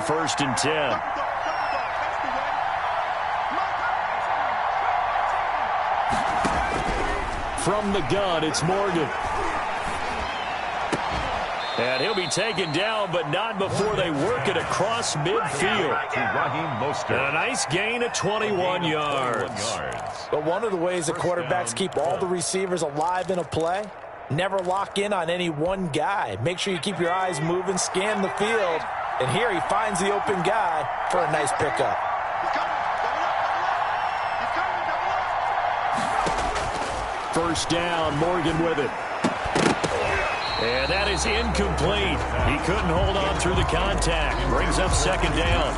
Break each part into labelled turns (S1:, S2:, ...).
S1: First and 10. From the gun, it's Morgan. And he'll be taken down, but not before they work it across midfield. A nice gain of 21 yards.
S2: But one of the ways the quarterbacks keep all the receivers alive in a play, never lock in on any one guy. Make sure you keep your eyes moving, scan the field. And here he finds the open guy for a nice pickup.
S1: First down, Morgan with it. And that is incomplete. He couldn't hold on through the contact. Brings up second down.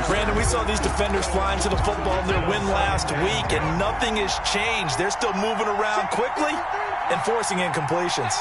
S2: Brandon, we saw these defenders flying to the football in their win last week, and nothing has changed. They're still moving around quickly and forcing incompletions.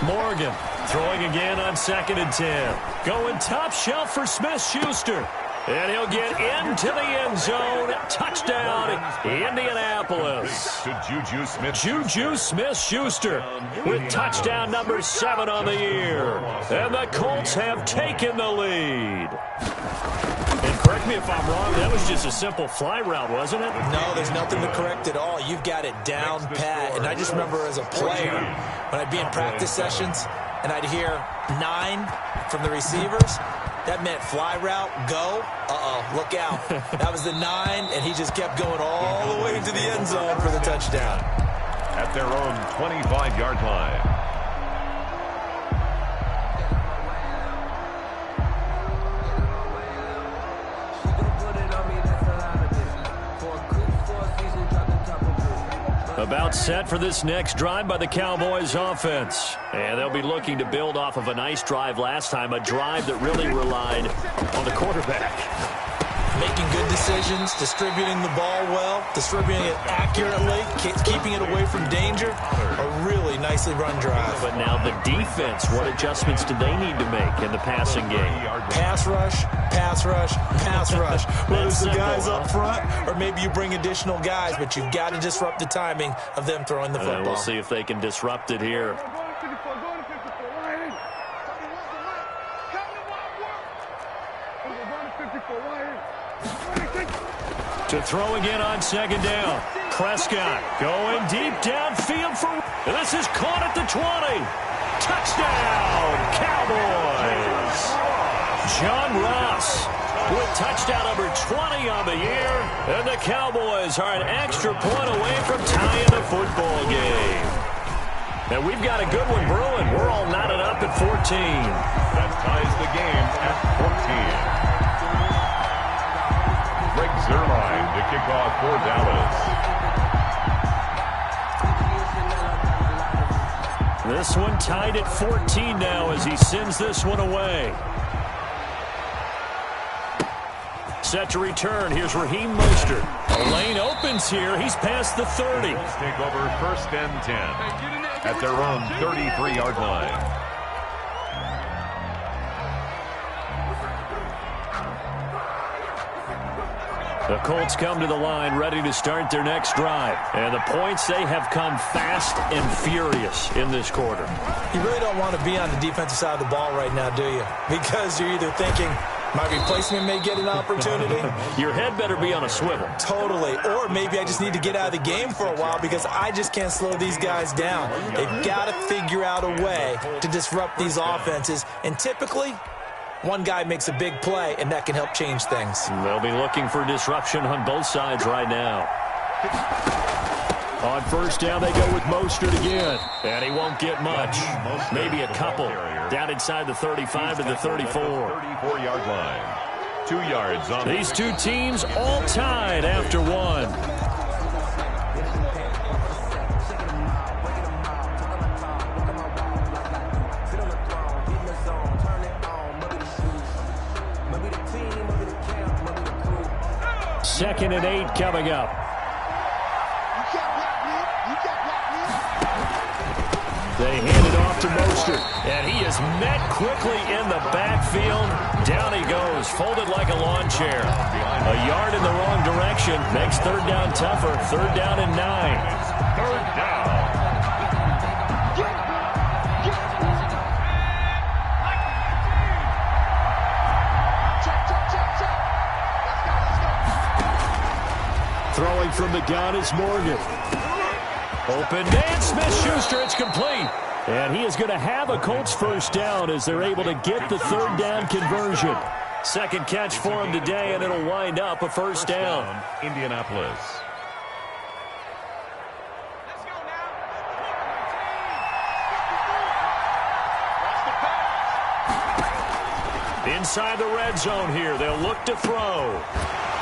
S1: Morgan throwing again on second and 10. Going top shelf for Smith-Schuster. And he'll get into the end zone. Touchdown, Indianapolis. Juju Smith-Schuster with touchdown number 7 on the year. And the Colts have taken the lead. And correct me if I'm wrong, that was just a simple fly route, wasn't it?
S2: No, there's nothing to correct at all. You've got it down pat. And I just remember as a player, when I'd be in practice sessions, and I'd hear 9 from the receivers, that meant fly route, go. Look out. That was the 9, and he just kept going all the way into the end zone for the touchdown.
S3: At their own 25-yard line.
S1: About set for this next drive by the Cowboys offense. And they'll be looking to build off of a nice drive last time, a drive that really relied on the quarterback.
S2: Making good decisions, distributing the ball well, distributing it accurately, keeping it away from danger. A really nicely run drive.
S1: But now the defense, what adjustments do they need to make in the passing game?
S2: Pass rush, pass rush, pass rush. Whether it's the guys up front or maybe you bring additional guys, but you've got to disrupt the timing of them throwing the football.
S1: We'll see if they can disrupt it here. To throw again on second down. Prescott going deep downfield for... This is caught at the 20. Touchdown, Cowboys. John Ross with touchdown number 20 on the year. And the Cowboys are an extra point away from tying the football game. And we've got a good one brewing. We're all knotted up at 14.
S3: That ties the game at 14. Greg Zuerlein to kick off for Dallas.
S1: This one tied at 14 now as he sends this one away. Set to return. Here's Raheem Mostert. The lane opens here. He's past the 30.
S3: Colts take over first and 10 at their own 33-yard line.
S1: The Colts come to the line ready to start their next drive. And the points, they have come fast and furious in this quarter.
S2: You really don't want to be on the defensive side of the ball right now, do you? Because you're either thinking, my replacement may get an opportunity.
S1: Your head better be on a swivel.
S2: Totally. Or maybe I just need to get out of the game for a while because I just can't slow these guys down. They've got to figure out a way to disrupt these offenses. And typically, one guy makes a big play, and that can help change things.
S1: They'll be looking for disruption on both sides right now. On first down, they go with Mostert again. And he won't get much. Maybe a couple. Down inside the 35 to the 34.
S3: 34-yard line. 2 yards on
S1: these two teams all tied after one. Second and 8 coming up. They hand it off to Mostert, and he is met quickly in the backfield. Down he goes, folded like a lawn chair. A yard in the wrong direction makes third down tougher. Third down and 9.
S3: Third down.
S1: Calling from the gun is Morgan. Open man, Smith-Schuster, it's complete. And he is going to have a Colts first down as they're able to get the third down conversion. Second catch for him today, and it'll wind up a first down.
S3: Indianapolis.
S1: Inside the red zone here, they'll look to throw.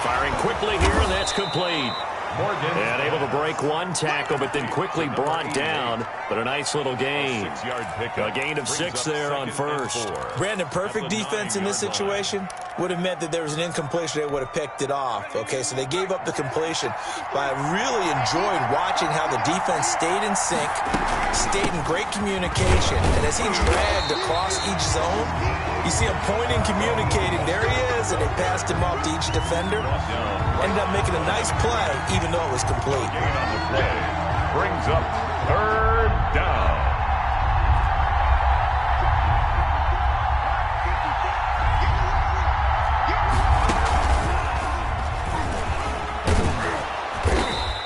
S1: Firing quickly here, and that's complete.
S3: Morgan.
S1: And able to break one tackle, but then quickly brought down. But a nice little gain. A gain of 6 there on first.
S2: Brandon, perfect defense in this situation would have meant that there was an incompletion. They would have picked it off. Okay, so they gave up the completion. But I really enjoyed watching how the defense stayed in sync, stayed in great communication. And as he dragged across each zone, you see him pointing, communicating. There he is, and they passed him off to each defender. Ended up making a nice play, even though it was complete.
S3: Gain on the play brings up third down.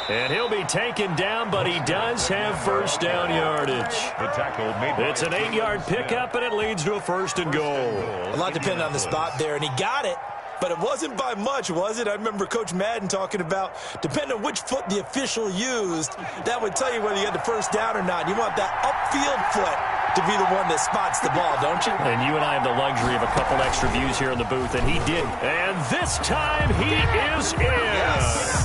S1: And he'll be taken down, but he does have first down yardage.
S3: The tackle made.
S1: It's an 8-yard pickup, and it leads to a first and goal.
S2: A lot depended on the spot there, and he got it. But it wasn't by much, was it? I remember Coach Madden talking about, depending on which foot the official used, that would tell you whether you had the first down or not. You want that upfield foot to be the one that spots the ball, don't you?
S1: And you and I have the luxury of a couple extra views here in the booth, and he did. And this time he is in.
S2: Yes.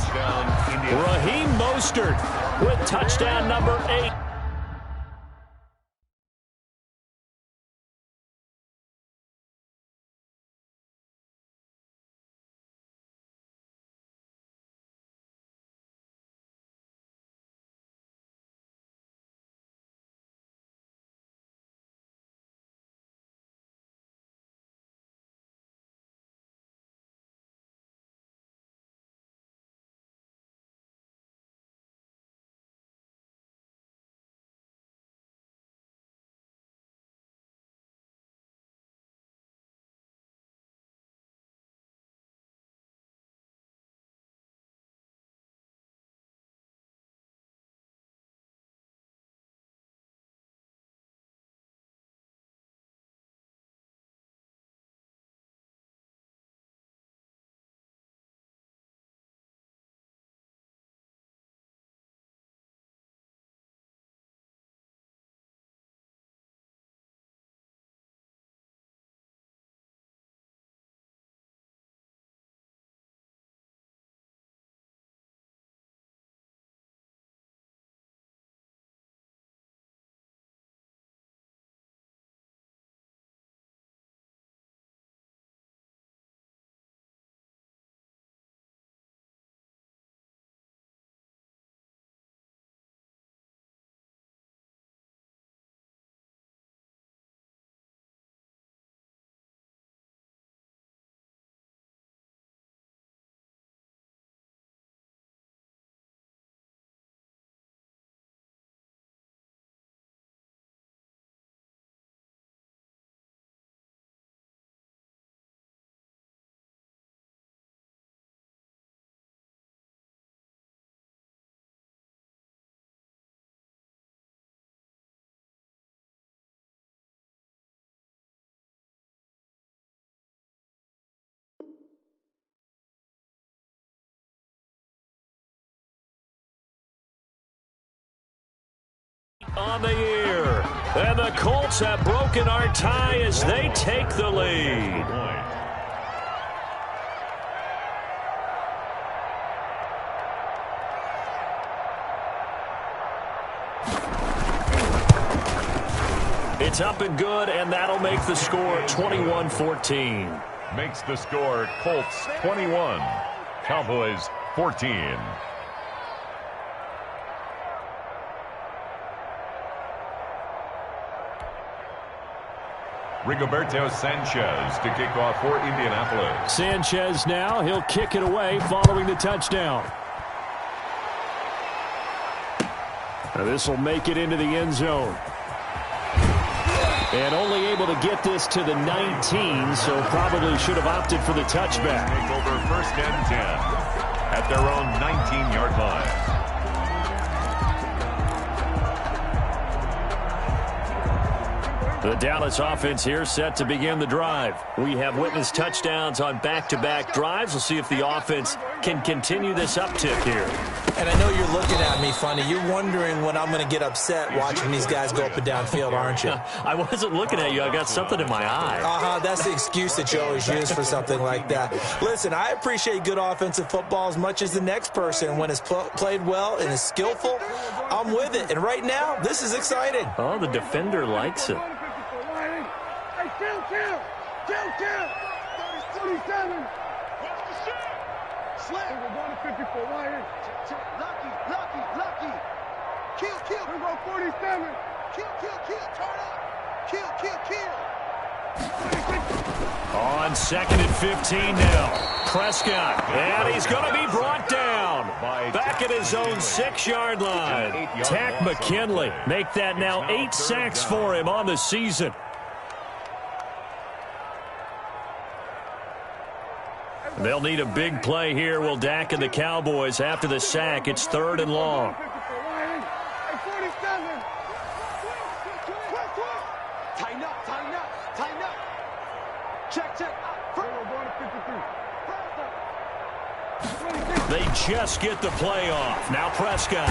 S1: Raheem Mostert with touchdown number 8. On the year, and the Colts have broken our tie as they take the lead. It's up and good, and that'll make the score 21-14.
S3: Makes the score Colts 21, Cowboys 14. Rigoberto Sanchez to kick off for Indianapolis.
S1: Sanchez now, he'll kick it away following the touchdown. This will make it into the end zone. And only able to get this to the 19, so probably should have opted for the touchback.
S3: Take over first and 10. at their own 19-yard line.
S1: The Dallas offense here set to begin the drive. We have witnessed touchdowns on back-to-back drives. We'll see if the offense can continue this uptick here.
S2: And I know you're looking at me funny. You're wondering when I'm going to get upset watching these guys go up and down field, aren't you?
S1: I wasn't looking at you. I got something in my eye.
S2: That's the excuse that you always use for something like that. Listen, I appreciate good offensive football as much as the next person. When it's played well and is skillful, I'm with it. And right now, this is exciting.
S1: Oh, the defender likes it.
S4: Kill. 37. Slap. We're going to 54. Why? Lucky. Kill. We're going 47. Kill. Turn up. Kill.
S1: On 2nd and 15 now. Prescott. And he's going to be brought down. Back at his own 6-yard line. Tack McKinley. Make that now 8 sacks for him on the season. They'll need a big play here. Will Dak and the Cowboys after the sack. It's 3rd and long.
S4: Tighten up. Check.
S1: They just get the play off. Now Prescott.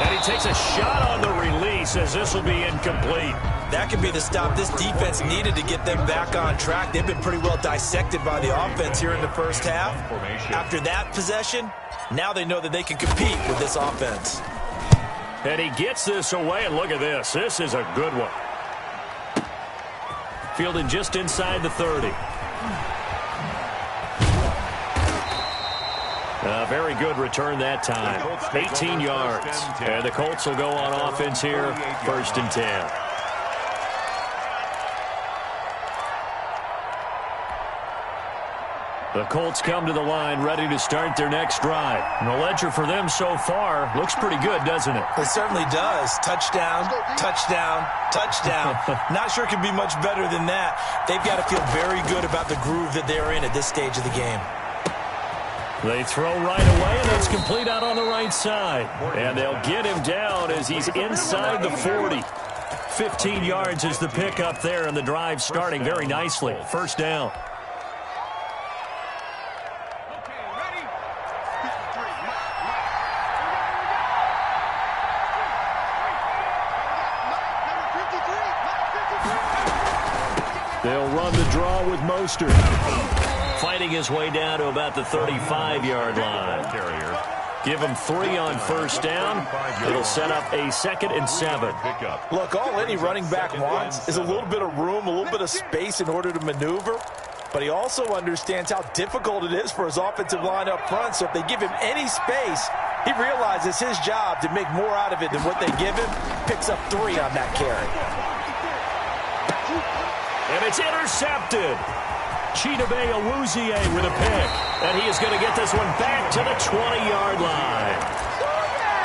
S1: And he takes a shot on the release as this will be incomplete.
S2: That could be the stop this defense needed to get them back on track. They've been pretty well dissected by the offense here in the first half. After that possession, now they know that they can compete with this offense.
S1: And he gets this away, and look at this. This is a good one. Fielded just inside the 30. A very good return that time. 18 yards. And the Colts will go on offense here, 1st and 10. The Colts come to the line ready to start their next drive. And the ledger for them so far looks pretty good, doesn't it?
S2: It certainly does. Touchdown. Not sure it can be much better than that. They've got to feel very good about the groove that they're in at this stage of the game.
S1: They throw right away, and it's complete out on the right side. And they'll get him down as he's inside the 40. 15 yards is the pickup there, and the drive starting very nicely. 1st down. They'll run the draw with Mostert. Fighting his way down to about the 35-yard line. Give him 3 on 1st down. It'll set up a 2nd and 7.
S2: Look, all any running back wants is a little bit of room, a little bit of space in order to maneuver. But he also understands how difficult it is for his offensive line up front. So if they give him any space, he realizes his job to make more out of it than what they give him. Picks up 3 on that carry.
S1: And it's intercepted. Chidobe Awuzie with a pick. And he is going to get this one back to the 20-yard line.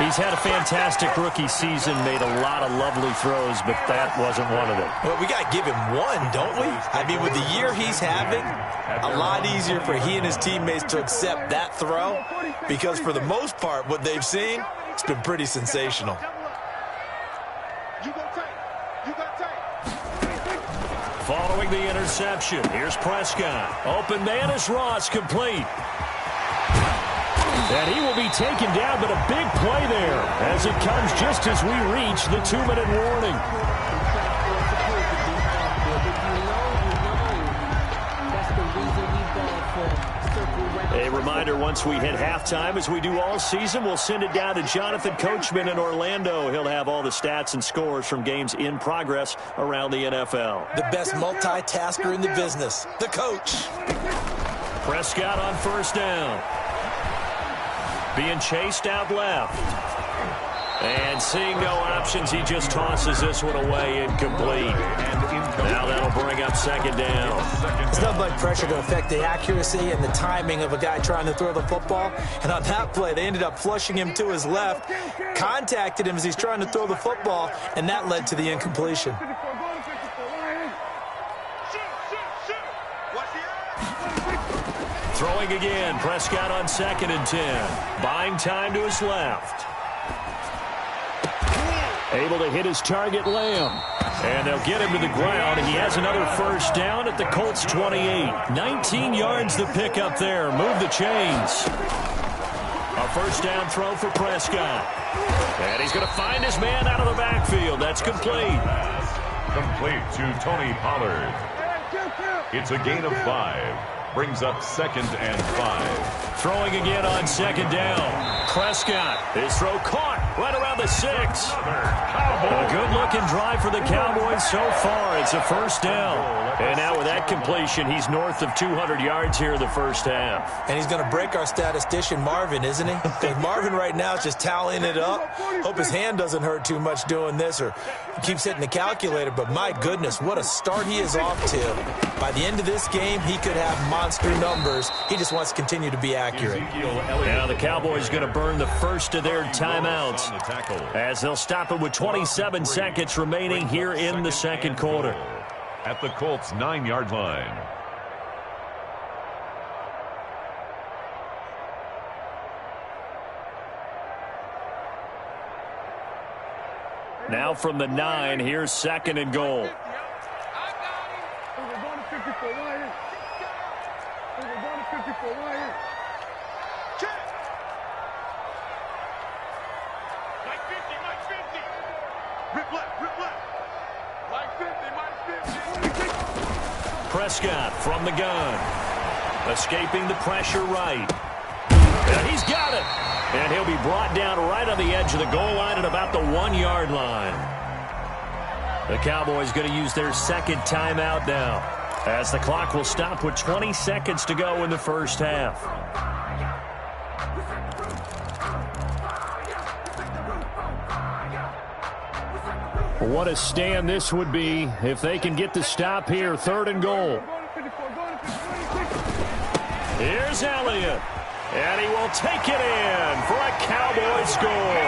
S1: He's had a fantastic rookie season, made a lot of lovely throws, but that wasn't one of them.
S2: Well, we got to give him one, don't we? I mean, with the year he's having, a lot easier for he and his teammates to accept that throw because for the most part, what they've seen, it's been pretty sensational.
S1: Following the interception, here's Prescott. Open man is Ross, complete. And he will be taken down, but a big play there as it comes just as we reach the 2-minute warning. A reminder, once we hit halftime, as we do all season, we'll send it down to Jonathan Coachman in Orlando. He'll have all the stats and scores from games in progress around the NFL.
S2: The best multitasker in the business, the coach.
S1: Prescott on 1st down. Being chased out left. And seeing no options, he just tosses this one away, incomplete. Now that'll bring up 2nd down.
S2: It's nothing like pressure to affect the accuracy and the timing of a guy trying to throw the football. And on that play, they ended up flushing him to his left, contacted him as he's trying to throw the football, and that led to the incompletion.
S1: Throwing again. Prescott on 2nd and 10. Buying time to his left. Able to hit his target, Lamb. And they'll get him to the ground. He has another first down at the Colts 28. 19 yards to pick up there. Move the chains. A first down throw for Prescott. And he's going to find his man out of the backfield. That's complete.
S3: Complete to Tony Pollard. It's a gain of 5. Brings up 2nd and 5.
S1: Throwing again on 2nd down. Prescott. His throw caught right around the 6. A good-looking drive for the Cowboys so far. It's a first down. And now with that completion, he's north of 200 yards here in the first half.
S2: And he's going to break our statistician, Marvin, isn't he? Because Marvin right now is just tallying it up. Hope his hand doesn't hurt too much doing this, or he keeps hitting the calculator. But my goodness, what a start he is off to. By the end of this game, he could have monster numbers. He just wants to continue to be accurate.
S1: Now the Cowboys going to burn the first of their timeouts as they'll stop it with 27 seconds remaining here in the second quarter.
S3: At the Colts' 9-yard line.
S1: Now from the 9, here's 2nd and goal. Prescott from the gun. Escaping the pressure right. And he's got it. And he'll be brought down right on the edge of the goal line at about the 1-yard line. The Cowboys going to use their second timeout now, as the clock will stop with 20 seconds to go in the first half. What a stand this would be if they can get the stop here. 3rd and goal. Here's Elliott. And he will take it in for a Cowboy score.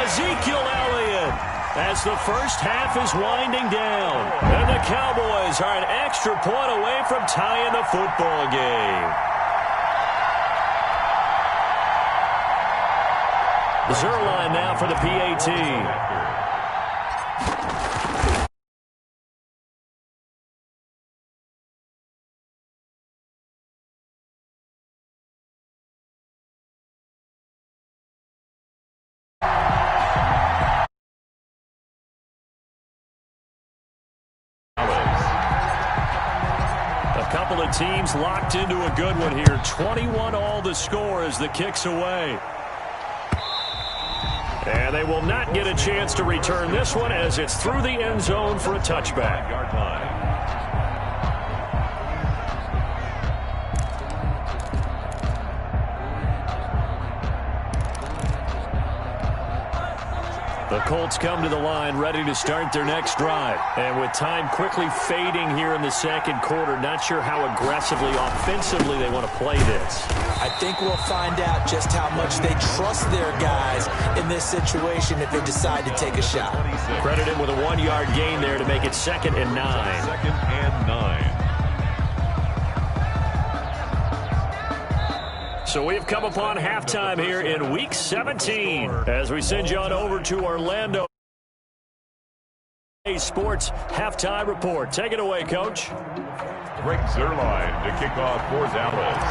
S1: Ezekiel Elliott, as the first half is winding down. And the Cowboys are an extra point away from tying the football game. Zerline now for the PAT. Couple of teams locked into a good one here. 21 all the score as the kick's away. And they will not get a chance to return this one as it's through the end zone for a touchback.
S3: Yard line.
S1: The Colts come to the line ready to start their next drive. And with time quickly fading here in the second quarter, not sure how aggressively, offensively they want to play this.
S2: I think we'll find out just how much they trust their guys in this situation if they decide to take a shot.
S1: Credit him with a 1-yard gain there to make it 2nd and 9.
S3: 2nd and 9.
S1: So we have come upon halftime here in Week 17 as we send you on over to Orlando. Sports halftime report. Take it away, Coach.
S3: Greg Zerline to kick off for Dallas.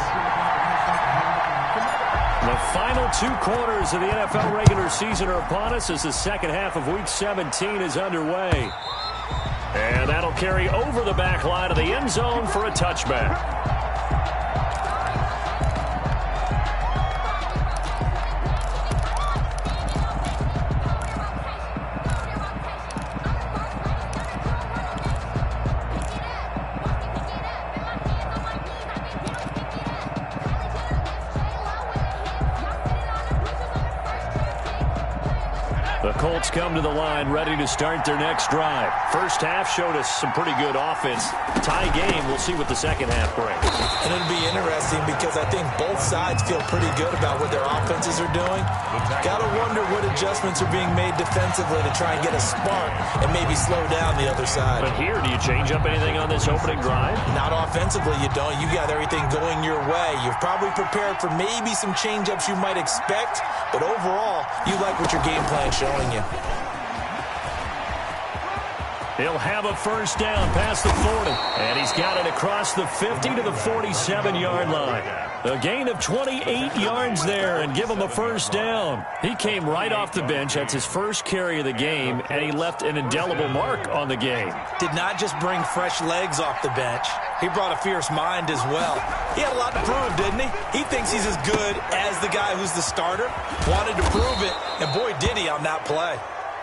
S1: The final 2 quarters of the NFL regular season are upon us as the second half of Week 17 is underway. And that'll carry over the back line of the end zone for a touchback. The Colts come to the line, ready to start their next drive. First half showed us some pretty good offense. Tie game, we'll see what the second half brings.
S2: And it'll be interesting because I think both sides feel pretty good about what their offenses are doing. Got to wonder what adjustments are being made defensively to try and get a spark and maybe slow down the other side.
S1: But here, do you change up anything on this opening drive?
S2: Not offensively, you don't. You got everything going your way. You've probably prepared for maybe some change-ups you might expect, but overall, you like what your game plan's showing you.
S1: He'll have a first down past the 40. And he's got it across the 50 to the 47-yard line. A gain of 28 yards there and give him a first down. He came right off the bench. That's his first carry of the game, and he left an indelible mark on the game.
S2: Did not just bring fresh legs off the bench. He brought a fierce mind as well. He had a lot to prove, didn't he? He thinks he's as good as the guy who's the starter. Wanted to prove it, and boy, did he on that play.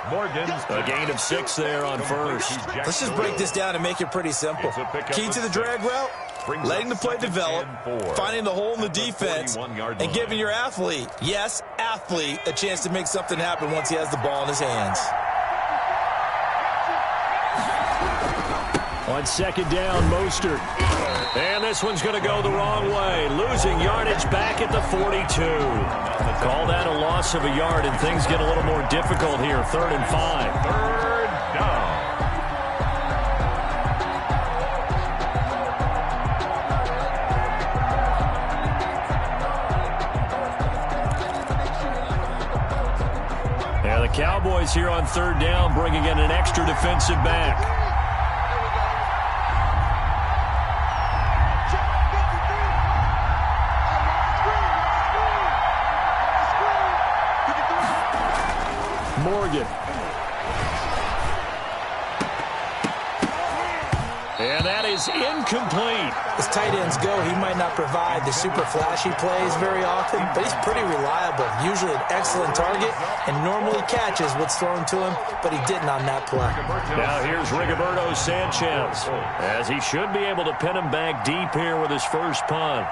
S1: A gain of 6 there on first.
S2: Let's just break this down and make it pretty simple. Key to the drag route, letting the play develop, finding the hole in the defense, and giving your athlete, yes, athlete, a chance to make something happen once he has the ball in his hands.
S1: On second down, Mostert. And this one's going to go the wrong way. Losing yardage back at the 42. Call that a loss of a yard, and things get a little more difficult here. 3rd and 5.
S3: Third down.
S1: And the Cowboys here on 3rd down, bringing in an extra defensive back. Morgan. And that is incomplete.
S2: As tight ends go, he might not provide the super flashy plays very often, but he's pretty reliable. Usually an excellent target and normally catches what's thrown to him, but he didn't on that play.
S1: Now here's Rigoberto Sanchez, as he should be able to pin him back deep here with his first punt.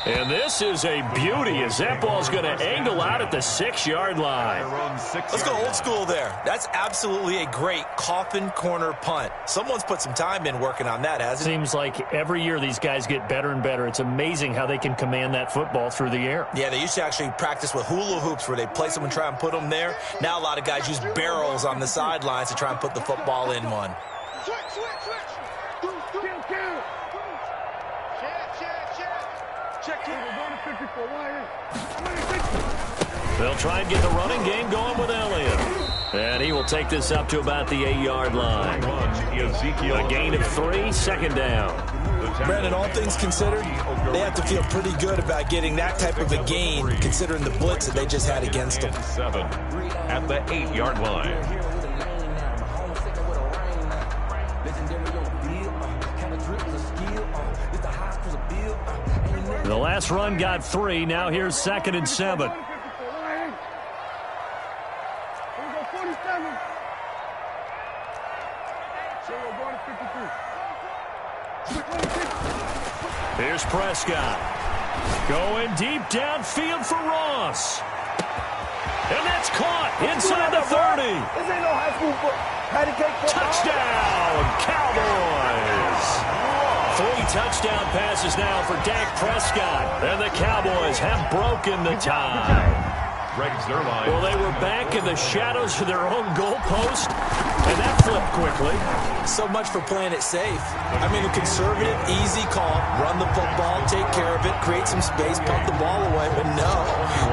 S1: And this is a beauty as that ball's going to angle out at the 6-yard line.
S2: Let's go old school there. That's absolutely a great coffin corner punt. Someone's put some time in working on that, hasn't it?
S1: Seems like every year these guys get better and better. It's amazing how they can command that football through the air.
S2: Yeah, they used to actually practice with hula hoops where they place them and try and put them there. Now a lot of guys use barrels on the sidelines to try and put the football in one.
S4: Switch. Kill. Check.
S1: They'll try and get the running game going with Elliott. And he will take this up to about the 8-yard line. A gain of 3, 2nd down.
S2: Brandon, all things considered, they have to feel pretty good about getting that type of a gain, considering the blitz that they just had against them.
S3: 7 at the 8-yard line.
S1: The last run got 3. Now here's 2nd and 7. Here's Prescott. Going deep downfield for Ross. And that's caught inside the 30.
S4: This ain't no high school patty cake football.
S1: Touchdown, Cowboys. 3 touchdown passes now for Dak Prescott. And the Cowboys have broken the tie. Well, they were back in the shadows of their own goalpost, and that flipped quickly.
S2: So much for playing it safe. I mean, a conservative, easy call, run the football, take care of it, create some space, pump the ball away, but no,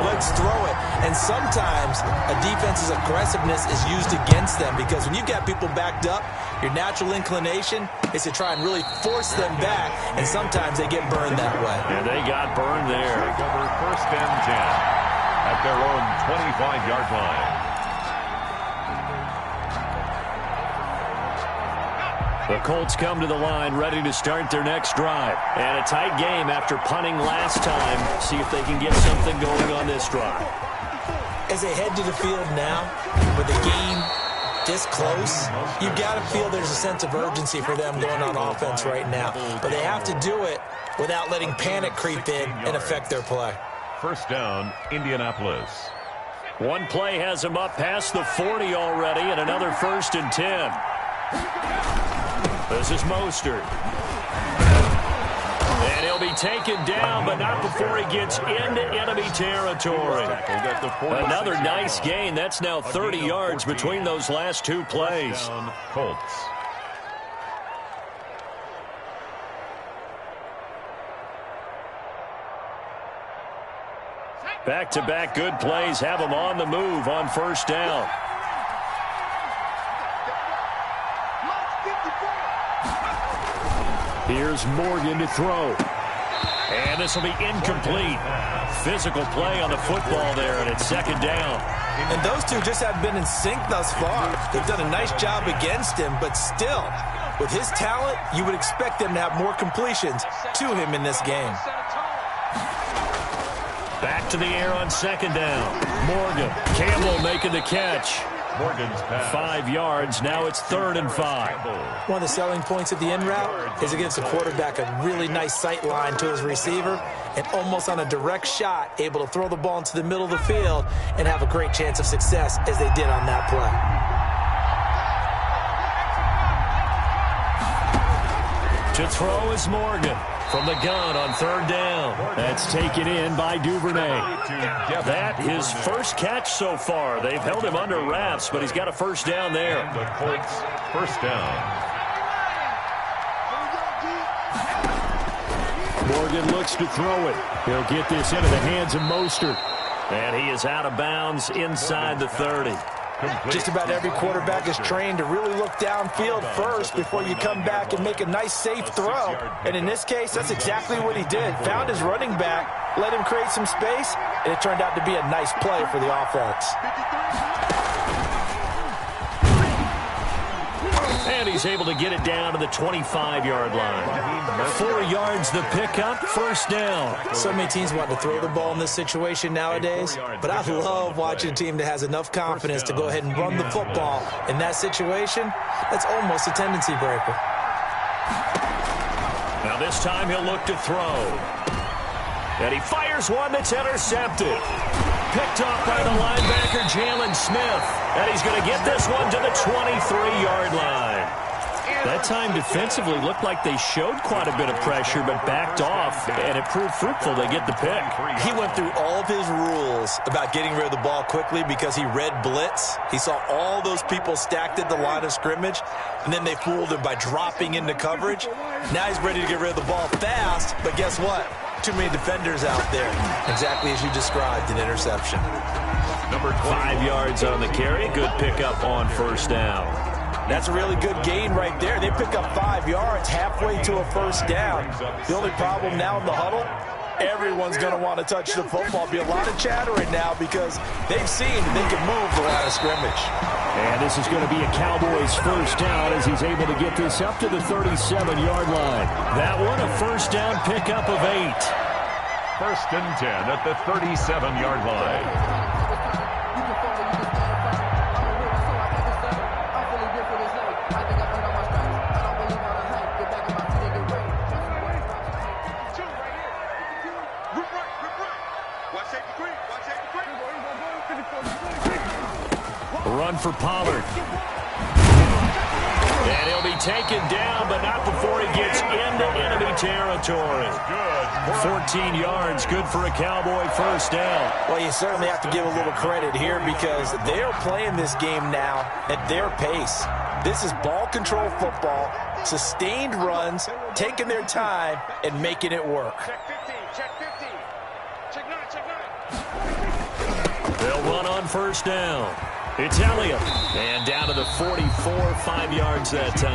S2: let's throw it. And sometimes a defense's aggressiveness is used against them because when you've got people backed up, your natural inclination is to try and really force them back, and sometimes they get burned that way.
S1: And they got burned there.
S3: Over 1st and 10. At their own 25-yard line.
S1: The Colts come to the line ready to start their next drive. And a tight game after punting last time. See if they can get something going on this drive.
S2: As they head to the field now with a game this close, you've got to feel there's a sense of urgency for them going on offense right now. But they have to do it without letting panic creep in and affect their play.
S3: First down, Indianapolis.
S1: One play has him up past the 40 already, and another 1st and 10. This is Mostert. And he'll be taken down, but not before he gets into enemy territory. Another nice gain. That's now 30 yards between those last 2 plays.
S3: Colts.
S1: Back-to-back good plays have him on the move on 1st down. Here's Morgan to throw. And this will be incomplete. Physical play on the football there, and it's 2nd down.
S2: And those two just haven't been in sync thus far. They've done a nice job against him, but still, with his talent, you would expect them to have more completions to him in this game.
S1: Back to the air on 2nd down. Morgan. Campbell making the catch.
S3: Morgan's pass.
S1: 5 yards. Now it's 3rd and 5.
S2: One of the selling points of the in route is it gives the quarterback a really nice sight line to his receiver and almost on a direct shot able to throw the ball into the middle of the field and have a great chance of success as they did on that play.
S1: To throw is Morgan. From the gun on 3rd down. That's taken in by Duvernay. That his first catch so far. They've held him under wraps, but he's got a 1st down there.
S3: The Colts, 1st down.
S1: Morgan looks to throw it. He'll get this into the hands of Mostert. And he is out of bounds inside the 30.
S2: Just about every quarterback is trained to really look downfield first before you come back and make a nice, safe throw. And in this case, that's exactly what he did. Found his running back, let him create some space, and it turned out to be a nice play for the offense.
S1: And he's able to get it down to the 25-yard line. 4 yards the pickup, 1st down.
S2: So many teams want to throw the ball in this situation nowadays, but I love watching a team that has enough confidence to go ahead and run the football. In that situation, that's almost a tendency breaker.
S1: Now this time he'll look to throw. And he fires one that's intercepted. Picked off by the linebacker, Jalen Smith. And he's going to get this one to the 23-yard line. That time defensively looked like they showed quite a bit of pressure but backed off, and it proved fruitful. They get the pick.
S2: He went through all of his rules about getting rid of the ball quickly because he read blitz. He saw all those people stacked at the line of scrimmage, and then they fooled him by dropping into coverage. Now he's ready to get rid of the ball fast, but guess what? Too many defenders out there. Exactly as you described, an interception.
S3: Number
S1: 5 yards on the carry. Good pickup on 1st down.
S2: That's a really good gain right there. They pick up 5 yards halfway to a 1st down. The only problem now in the huddle, everyone's going to want to touch the football. Be a lot of chattering now because they've seen they can move the line of scrimmage.
S1: And this is going to be a Cowboys 1st down as he's able to get this up to the 37-yard line. That one a 1st down pickup of 8.
S3: 1st and 10 at the 37-yard line.
S1: Run for Pollard. And he'll be taken down, but not before he gets into enemy territory. 14 yards, good for a Cowboy 1st down.
S2: Well, you certainly have to give a little credit here because they're playing this game now at their pace. This is ball control football, sustained runs, taking their time, and making it work.
S4: Check 15, check 15. Check 9, check 9.
S1: They'll run on 1st down. It's Elliott. And down to the 44, 5 yards that time.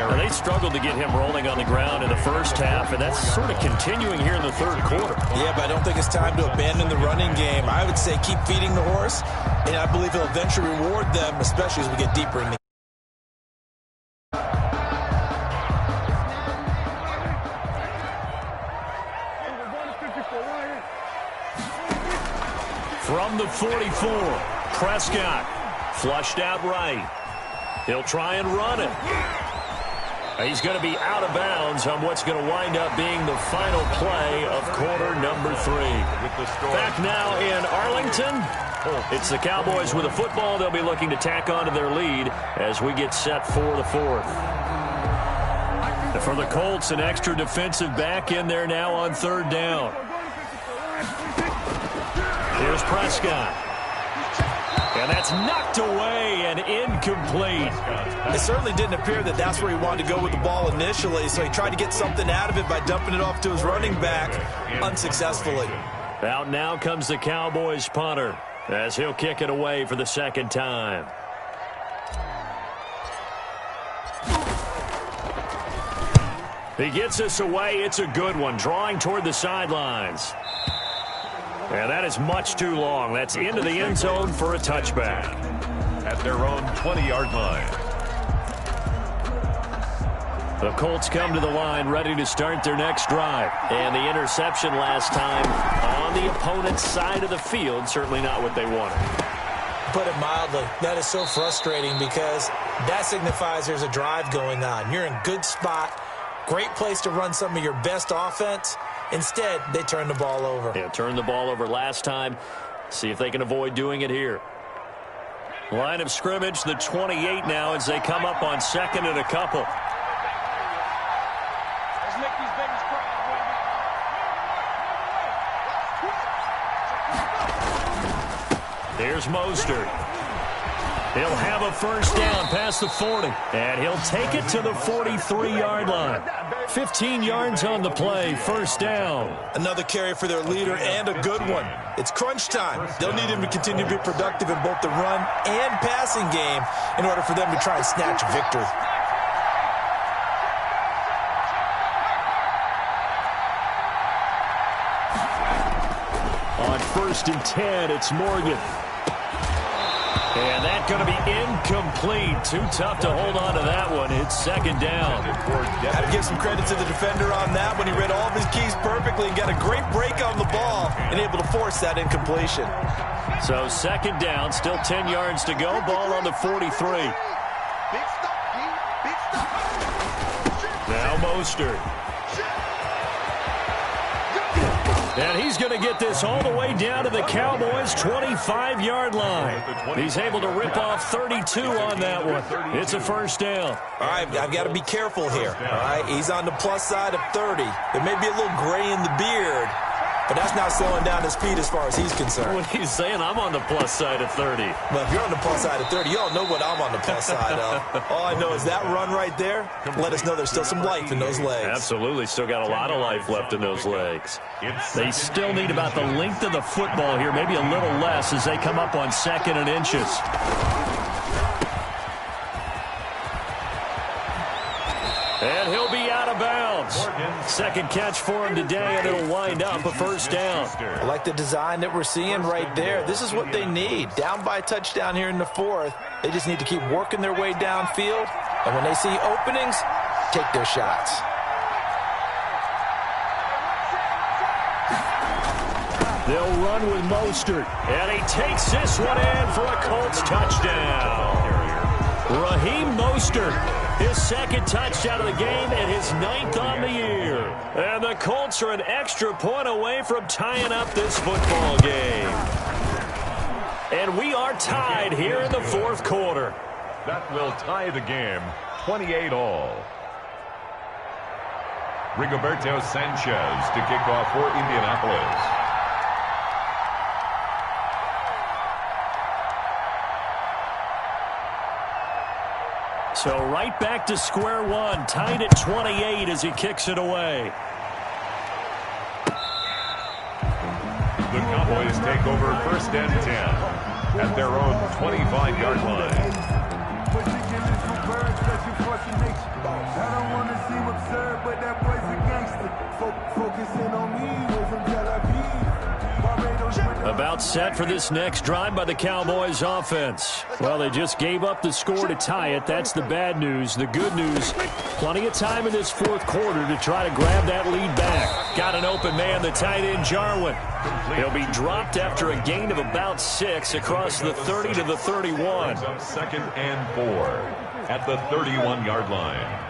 S1: Well, they struggled to get him rolling on the ground in the 1st half, and that's sort of continuing here in the 3rd quarter.
S2: Yeah, but I don't think it's time to abandon the running game. I would say keep feeding the horse, and I believe he'll eventually reward them, especially as we get deeper in the
S1: From the 44, Prescott Flushed out right. He'll try and run it. He's going to be out of bounds on what's going to wind up being the final play of quarter number 3. Back now in Arlington. It's the Cowboys with a football. They'll be looking to tack on to their lead as we get set for the 4th. And for the Colts, an extra defensive back in there now on 3rd down. Here's Prescott. And that's knocked away and incomplete.
S2: It certainly didn't appear that that's where he wanted to go with the ball initially, so he tried to get something out of it by dumping it off to his running back unsuccessfully.
S1: Out now comes the Cowboys punter as he'll kick it away for the 2nd time. He gets us away. It's a good one, drawing toward the sidelines. And that is much too long. That's into the end zone for a touchback.
S3: At their own 20-yard line.
S1: The Colts come to the line ready to start their next drive. And the interception last time on the opponent's side of the field, certainly not what they wanted.
S2: Put it mildly, that is so frustrating because that signifies there's a drive going on. You're in a good spot, great place to run some of your best offense. Instead, they turn the ball over.
S1: Yeah, turned the ball over last time. See if they can avoid doing it here. Line of scrimmage, the 28 now as they come up on 2nd and a couple.
S4: Let's make these babies cry.
S1: Here's Mostert. He'll have a 1st down past the 40. And he'll take it to the 43-yard line. 15 yards on the play, 1st down.
S2: Another carry for their leader and a good one. It's crunch time. They'll need him to continue to be productive in both the run and passing game in order for them to try and snatch a victory.
S1: On 1st and 10, it's Morgan. And that's going to be incomplete. Too tough to hold on to that one. It's 2nd down.
S2: Got to give some credit to the defender on that when he read all of his keys perfectly and got a great break on the ball and able to force that incompletion.
S1: So 2nd down, still 10 yards to go. Ball on the 43. Now Mostert. And he's going to get this all the way down to the Cowboys' 25-yard line. He's able to rip off 32 on that one. It's a 1st down.
S2: All right, I've got to be careful here. All right, he's on the plus side of 30. There may be a little gray in the beard, but that's not slowing down his feet as far as he's concerned.
S1: What he's saying, I'm on the plus side of 30.
S2: Well, if you're on the plus side of 30, you all know what I'm on the plus side of. All I know is that run right there let us know there's still some life in those legs.
S1: Absolutely, still got a lot of life left in those legs. They still need about the length of the football here, maybe a little less as they come up on 2nd and inches. And he'll be out of bounds. 2nd catch for him today, and it'll wind up a 1st down.
S2: I like the design that we're seeing right there. This is what they need. Down by a touchdown here in the 4th. They just need to keep working their way downfield. And when they see openings, take their shots.
S1: They'll run with Mostert. And he takes this one in for a Colts touchdown. Raheem Mostert, his 2nd touchdown of the game and his 9th on the year. And the Colts are an extra point away from tying up this football game. And we are tied here in the 4th quarter.
S3: That will tie the game, 28-all. Rigoberto Sanchez to kick off for Indianapolis.
S1: So right back to square one, tied at 28 as he kicks it away.
S3: The Cowboys take over 1st and 10 at their own 25-yard line.
S5: I don't want to seem absurd, but that boy's a gangster. Focusing on me, from Tel Aviv.
S1: About set for this next drive by the Cowboys offense. Well, they just gave up the score to tie it. That's the bad news. The good news, plenty of time in this fourth quarter to try to grab that lead back. Got an open man, the tight end, Jarwin. He'll be dropped after a gain of about 6 across the 30 to the 31.
S3: Second and 4 at the 31-yard line.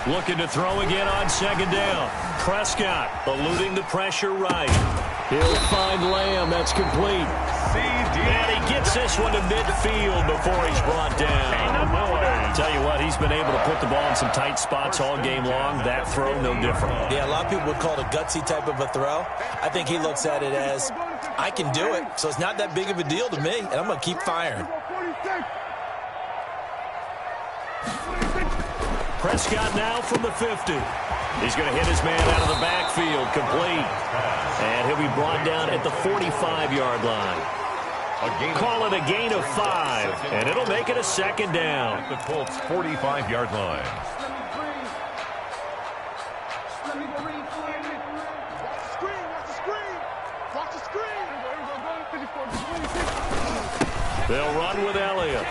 S1: Looking to throw again on second down. Prescott eluding the pressure right. He'll find Lamb. That's complete. And he gets this one to midfield before he's brought down. Tell you what, he's been able to put the ball in some tight spots all game long. That throw, no different.
S2: Yeah, a lot of people would call it a gutsy type of a throw. I think he looks at it as, I can do it, so it's not that big of a deal to me, and I'm going to keep firing.
S1: Prescott now from the 50. He's going to hit his man out of the backfield, complete. And he'll be brought down at the 45-yard line. Call it a gain of 5, and it'll make it a second down.
S3: At the Colts' 45-yard line.
S1: They'll run with Elliott.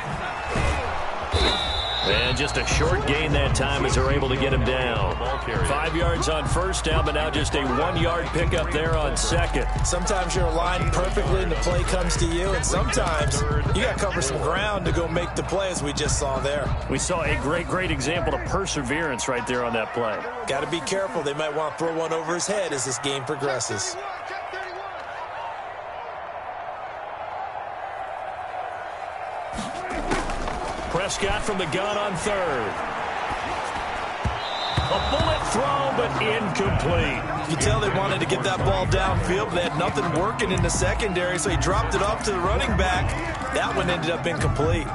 S1: And just a short gain that time as they're able to get him down. 5 yards on first down, but now just a 1-yard pickup there on second.
S2: Sometimes you're aligned perfectly and the play comes to you, and sometimes you got to cover some ground to go make the play, as we just saw there.
S1: We saw a great example of perseverance right there on that play.
S2: Got to be careful. They might want to throw one over his head as this game progresses.
S1: Prescott from the gun on third. A bullet throw, but incomplete.
S2: You tell they wanted to get that ball downfield, but they had nothing working in the secondary, so he dropped it off to the running back. That one ended up incomplete.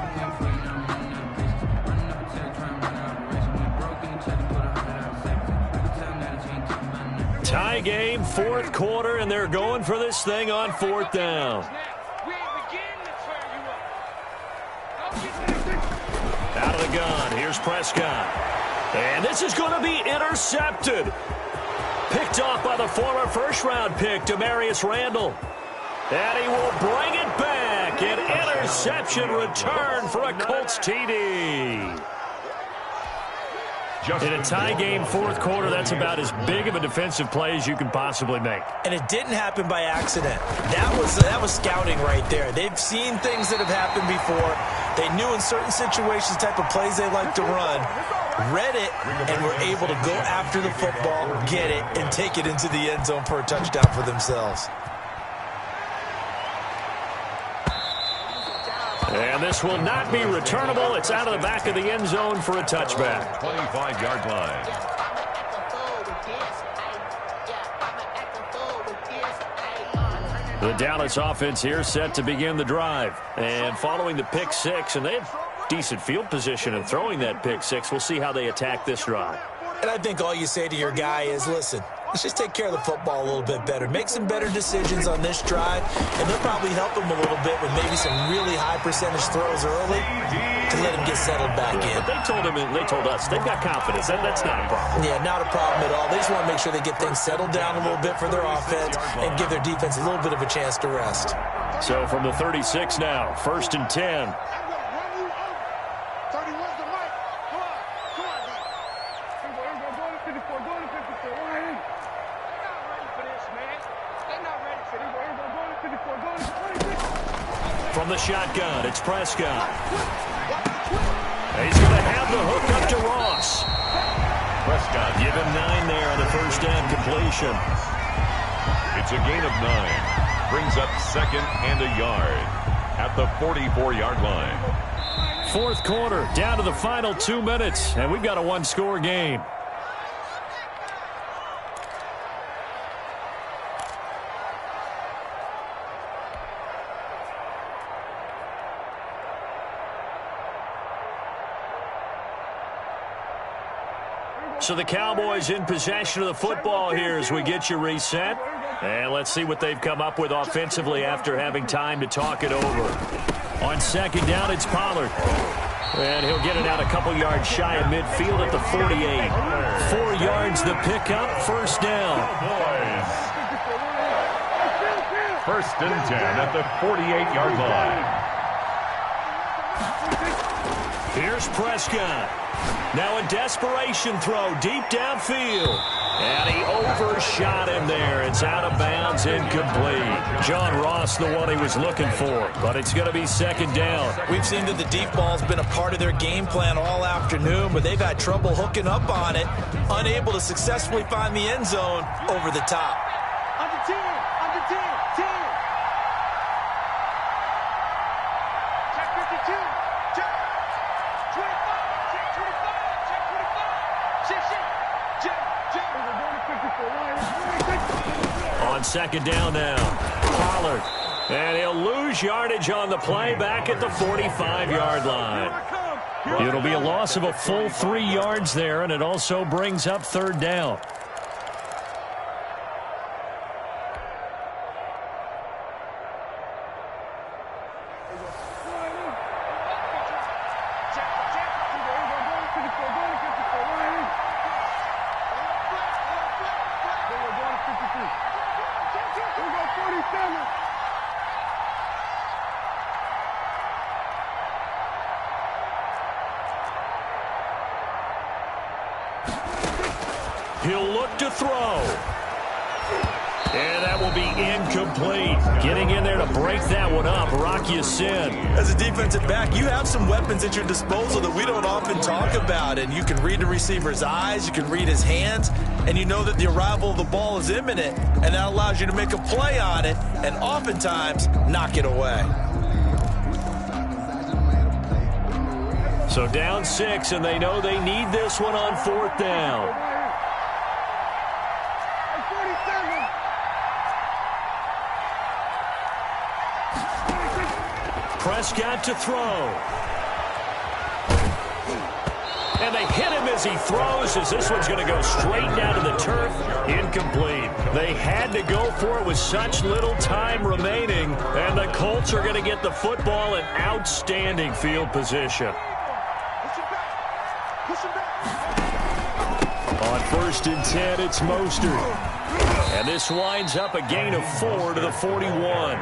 S1: Tie game, fourth quarter, and they're going for this thing on fourth down. Out of the gun, here's Prescott. And this is going to be intercepted. Picked off by the former first-round pick, Demarius Randall. And he will bring it back. An interception return for a Colts TD. In a tie game, fourth quarter, that's about as big of a defensive play as you can possibly make.
S2: And it didn't happen by accident. That was scouting right there. They've seen things that have happened before. They knew in certain situations the type of plays they like to run, read it, and were able to go after the football, get it, and take it into the end zone for a touchdown for themselves.
S1: And this will not be returnable. It's out of the back of the end zone for a touchback.
S3: 25-yard line.
S1: The Dallas offense here set to begin the drive. And following the pick six, and they have decent field position in throwing that pick six. We'll see how they attack this drive.
S2: And I think all you say to your guy is, listen, let's just take care of the football a little bit better. Make some better decisions on this drive, and they'll probably help him a little bit with maybe some really high percentage throws early to let him get settled back in.
S1: But they told us they've got confidence. That's not a problem.
S2: Yeah, not a problem at all. They just want to make sure they get things settled down a little bit for their offense and give their defense a little bit of a chance to rest.
S1: So from the 36 now, 1st and 10. From the shotgun, it's Prescott. He's going to have the hook up to Ross.
S3: Prescott.
S1: Give him 9 there on the first down completion.
S3: It's a gain of 9. Brings up second and a yard at the 44-yard line.
S1: Fourth quarter, down to the final 2 minutes, and we've got a one-score game. So the Cowboys in possession of the football here as we get you reset. And let's see what they've come up with offensively after having time to talk it over. On second down, it's Pollard. And he'll get it out a couple yards shy of midfield at the 48. 4 yards the pickup, first down.
S3: First and 10 at the 48-yard line.
S1: Here's Prescott. Now a desperation throw deep downfield. And he overshot him there. It's out of bounds, incomplete. John Ross, the one he was looking for, but it's going to be second down.
S2: We've seen that the deep ball's been a part of their game plan all afternoon, but they've had trouble hooking up on it, unable to successfully find the end zone over the top.
S4: Under 10, under 10, 10. Check 52, check 25, check 25, check 25. Check, check, check.
S1: On second down now, Pollard. And he'll lose yardage on the play back at the 45-yard line. It'll be a loss of a full 3 yards there, and it also brings up third down. He'll look to throw. And that will be incomplete. Getting in there to break that one up, Rock Ya-Sin.
S2: As a defensive back, you have some weapons at your disposal that we don't often talk about. And you can read the receiver's eyes, you can read his hands, and you know that the arrival of the ball is imminent. And that allows you to make a play on it and oftentimes knock it away.
S1: So down 6, and they know they need this one on fourth down. Prescott to throw. And they hit him as he throws, as this one's going to go straight down to the turf. Incomplete. They had to go for it with such little time remaining, and the Colts are going to get the football in outstanding field position. On first and 10, it's Mostert. And this winds up a gain of 4 to the 41.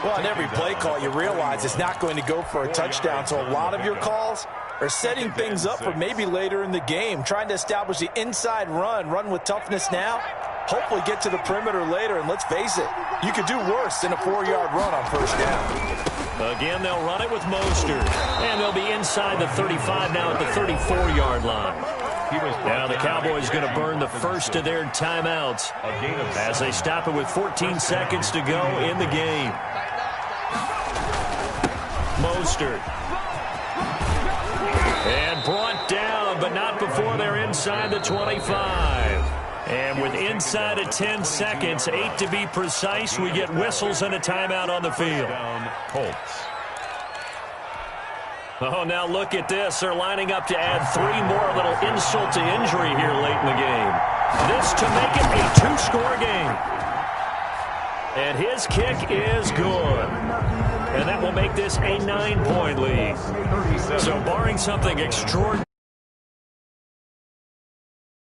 S2: Well, on every play call, you realize it's not going to go for a touchdown. So a lot of your calls are setting things up for maybe later in the game, trying to establish the inside run with toughness now, hopefully get to the perimeter later. And let's face it, you could do worse than a 4-yard run on first down.
S1: Again, they'll run it with Mostert. And they'll be inside the 35 now at the 34-yard line. Now the Cowboys going to burn the first of their timeouts as they stop it with 14 seconds to go in the game. Mostert. And brought down, but not before they're inside the 25. And with inside of 10 seconds, 8 to be precise, we get whistles and a timeout on the field.
S3: Colts.
S1: Oh, now look at this. They're lining up to add 3 more, a little insult to injury here late in the game. This to make it a 2-score game. And his kick is good. And that will make this a 9-point lead. So barring something extraordinary.